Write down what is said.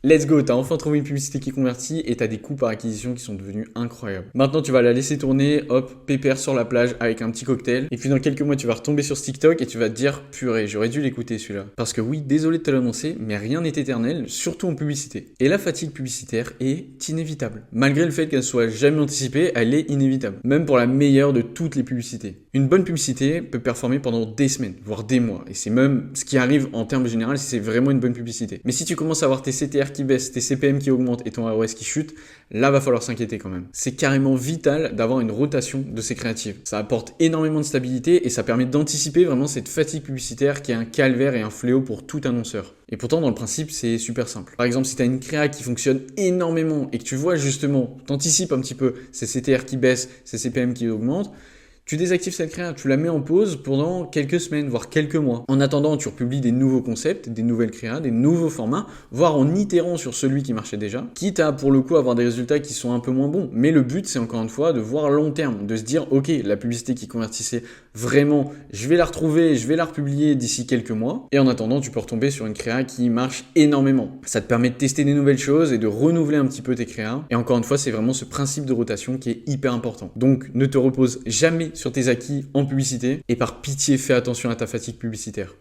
Let's go, t'as enfin trouvé une publicité qui convertit et t'as des coûts par acquisition qui sont devenus incroyables. Maintenant, tu vas la laisser tourner, hop, pépère sur la plage avec un petit cocktail. Et puis dans quelques mois, tu vas retomber sur ce TikTok et tu vas te dire, purée, j'aurais dû l'écouter celui-là. Parce que oui, désolé de te l'annoncer, mais rien n'est éternel, surtout en publicité. Et la fatigue publicitaire est inévitable. Malgré le fait qu'elle soit jamais anticipée, elle est inévitable. Même pour la meilleure de toutes les publicités. Une bonne publicité peut performer pendant des semaines, voire des mois. Et c'est même ce qui arrive en termes généraux si c'est vraiment une bonne publicité. Mais si tu commences à avoir tes CTR qui baissent, tes CPM qui augmentent et ton ROS qui chute, là va falloir s'inquiéter quand même. C'est carrément vital d'avoir une rotation de ces créatives. Ça apporte énormément de stabilité et ça permet d'anticiper vraiment cette fatigue publicitaire qui est un calvaire et un fléau pour tout annonceur. Et pourtant, dans le principe, c'est super simple. Par exemple, si tu as une créa qui fonctionne énormément et que tu vois justement, t'anticipes un petit peu ces CTR qui baissent, ces CPM qui augmentent, tu désactives cette créa, tu la mets en pause pendant quelques semaines, voire quelques mois. En attendant, tu republies des nouveaux concepts, des nouvelles créas, des nouveaux formats, voire en itérant sur celui qui marchait déjà, quitte à pour le coup avoir des résultats qui sont un peu moins bons. Mais le but, c'est encore une fois de voir long terme, de se dire, ok, la publicité qui convertissait vraiment, je vais la retrouver, je vais la republier d'ici quelques mois. Et en attendant, tu peux retomber sur une créa qui marche énormément. Ça te permet de tester des nouvelles choses et de renouveler un petit peu tes créas. Et encore une fois, c'est vraiment ce principe de rotation qui est hyper important. Donc, ne te repose jamais sur tes acquis en publicité et par pitié, fais attention à ta fatigue publicitaire.